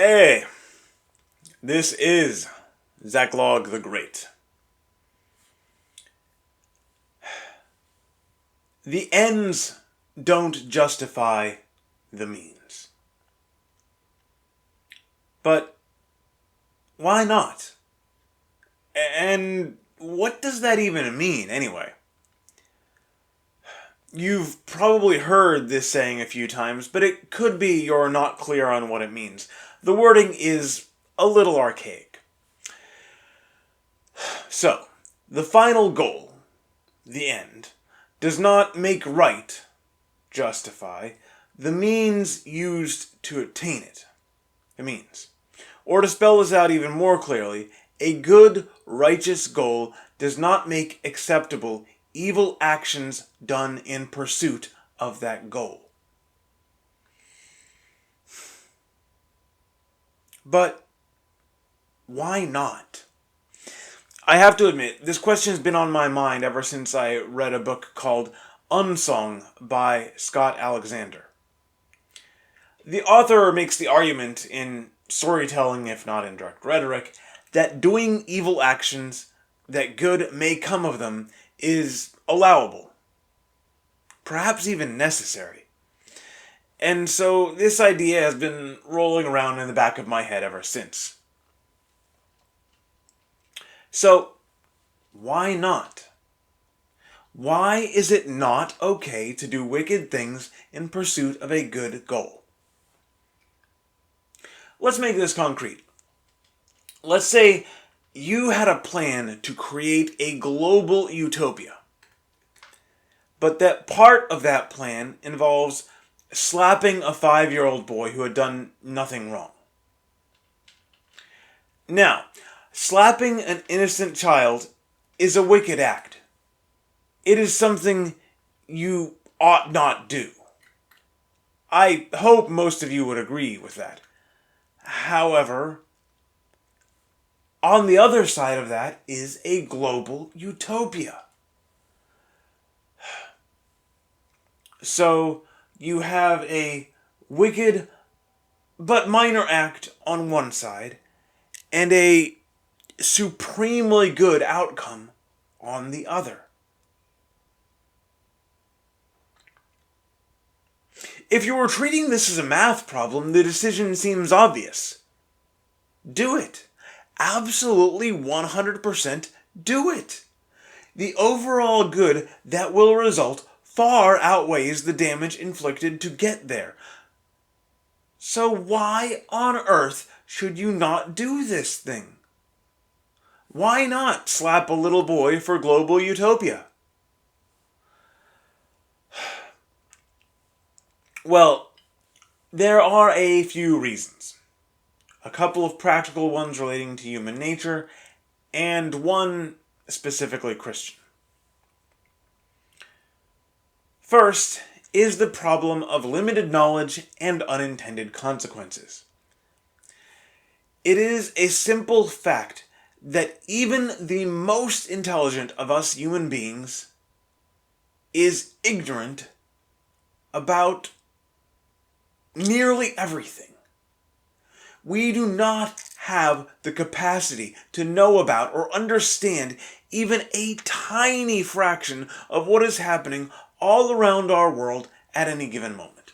Hey, this is Zachlog the Great. The ends don't justify the means. But why not? And what does that even mean, anyway? You've probably heard this saying a few times, but it could be you're not clear on what it means. The wording is a little archaic. So, the final goal, the end, does not make right, justify, the means used to attain it. The means. Or to spell this out even more clearly, a good, righteous goal does not make acceptable evil actions done in pursuit of that goal. But why not? I have to admit, this question has been on my mind ever since I read a book called Unsong by Scott Alexander. The author makes the argument in storytelling, if not in direct rhetoric, that doing evil actions, that good may come of them, is allowable. Perhaps even necessary. And so this idea has been rolling around in the back of my head ever since. So, why not? Why is it not okay to do wicked things in pursuit of a good goal? Let's make this concrete. Let's say you had a plan to create a global utopia, but that part of that plan involves slapping a 5-year-old boy who had done nothing wrong. Now, slapping an innocent child is a wicked act. It is something you ought not do. I hope most of you would agree with that. However, on the other side of that is a global utopia. So, you have a wicked but minor act on one side, and a supremely good outcome on the other. If you were treating this as a math problem, the decision seems obvious. Do it. Absolutely 100% do it. The overall good that will result far outweighs the damage inflicted to get there. So why on earth should you not do this thing? Why not slap a little boy for global utopia? Well, there are a few reasons. A couple of practical ones relating to human nature, and one specifically Christian. First is the problem of limited knowledge and unintended consequences. It is a simple fact that even the most intelligent of us human beings is ignorant about nearly everything. We do not have the capacity to know about or understand even a tiny fraction of what is happening all around our world at any given moment.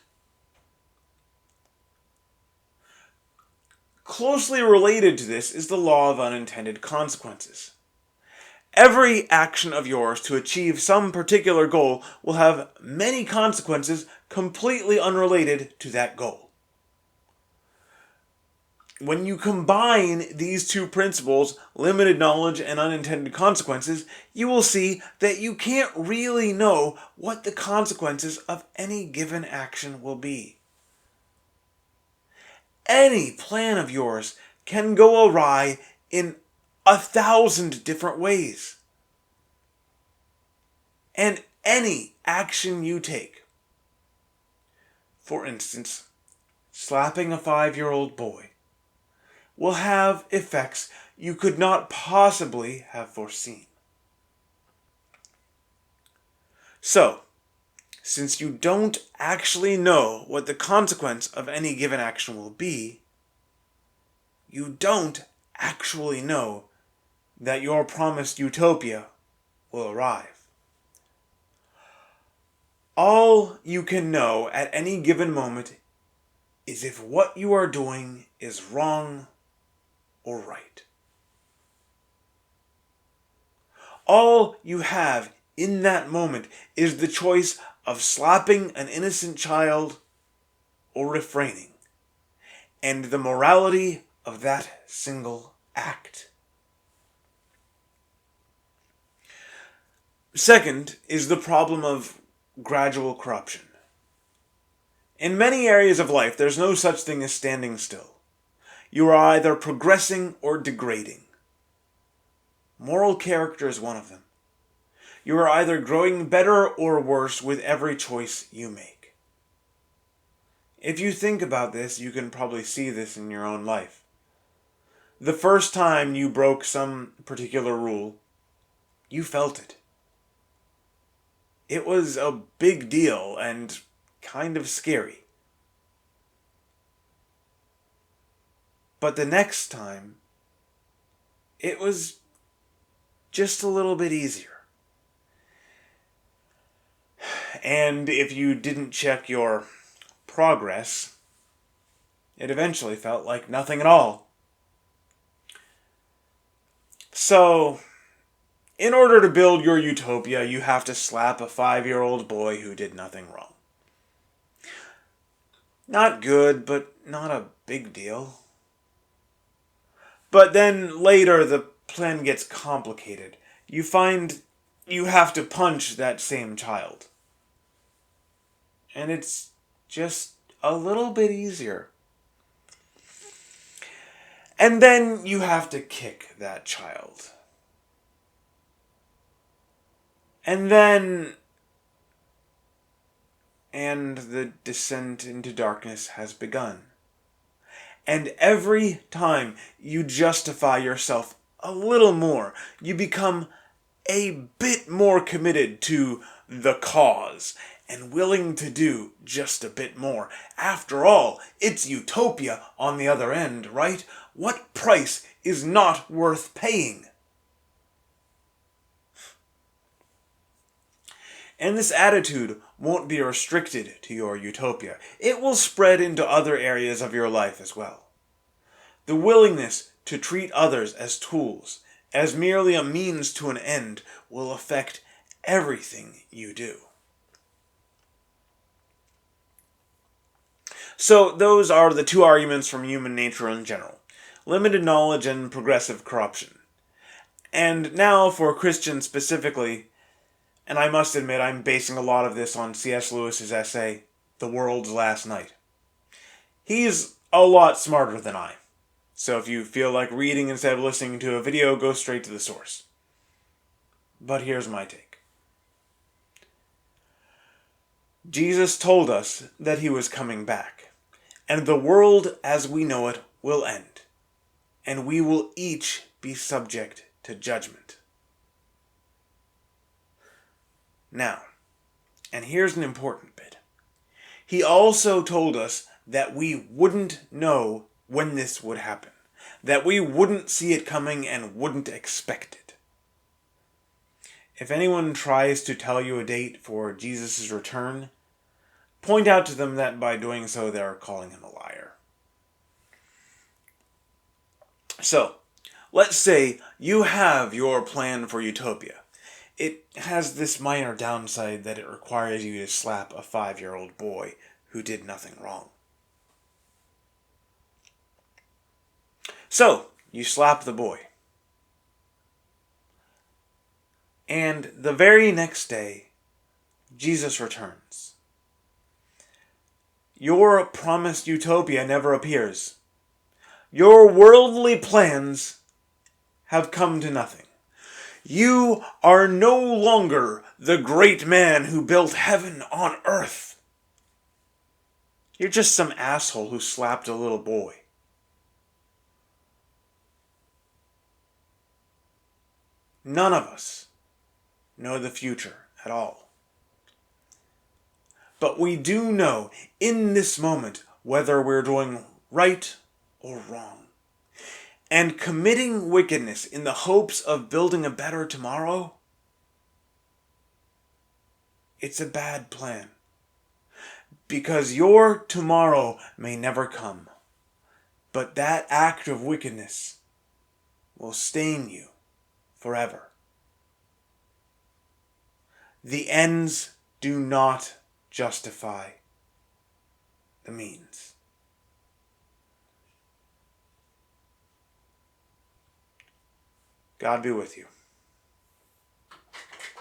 Closely related to this is the law of unintended consequences. Every action of yours to achieve some particular goal will have many consequences completely unrelated to that goal. When you combine these two principles, limited knowledge and unintended consequences, you will see that you can't really know what the consequences of any given action will be. Any plan of yours can go awry in 1,000 different ways. And any action you take, for instance, slapping a 5-year-old boy, will have effects you could not possibly have foreseen. So, since you don't actually know what the consequence of any given action will be, you don't actually know that your promised utopia will arrive. All you can know at any given moment is if what you are doing is wrong or right. All you have in that moment is the choice of slapping an innocent child or refraining, and the morality of that single act. Second is the problem of gradual corruption. In many areas of life, there's no such thing as standing still. You are either progressing or degrading. Moral character is one of them. You are either growing better or worse with every choice you make. If you think about this, you can probably see this in your own life. The first time you broke some particular rule, you felt it. It was a big deal and kind of scary. But the next time, it was just a little bit easier. And if you didn't check your progress, it eventually felt like nothing at all. So, in order to build your utopia, you have to slap a 5-year-old boy who did nothing wrong. Not good, but not a big deal. But then later the plan gets complicated. You find you have to punch that same child. And it's just a little bit easier. And then you have to kick that child. And the descent into darkness has begun. And every time you justify yourself a little more, you become a bit more committed to the cause and willing to do just a bit more. After all, it's utopia on the other end, right? What price is not worth paying? And this attitude won't be restricted to your utopia. It will spread into other areas of your life as well. The willingness to treat others as tools, as merely a means to an end, will affect everything you do. So those are the two arguments from human nature in general: limited knowledge and progressive corruption. And now for Christians specifically, and I must admit I'm basing a lot of this on C.S. Lewis's essay, The World's Last Night. He's a lot smarter than I. So if you feel like reading instead of listening to a video, go straight to the source. But here's my take. Jesus told us that he was coming back, and the world as we know it will end, and we will each be subject to judgment. Now, and here's an important bit. He also told us that we wouldn't know when this would happen, that we wouldn't see it coming and wouldn't expect it. If anyone tries to tell you a date for Jesus' return, point out to them that by doing so they're calling him a liar. So, let's say you have your plan for utopia. It has this minor downside that it requires you to slap a 5-year-old boy who did nothing wrong. So, you slap the boy. And the very next day, Jesus returns. Your promised utopia never appears. Your worldly plans have come to nothing. You are no longer the great man who built heaven on earth. You're just some asshole who slapped a little boy. None of us know the future at all. But we do know in this moment whether we're doing right or wrong. and committing wickedness in the hopes of building a better tomorrow, it's a bad plan. Because your tomorrow may never come, but that act of wickedness will stain you forever. The ends do not justify the means. God be with you.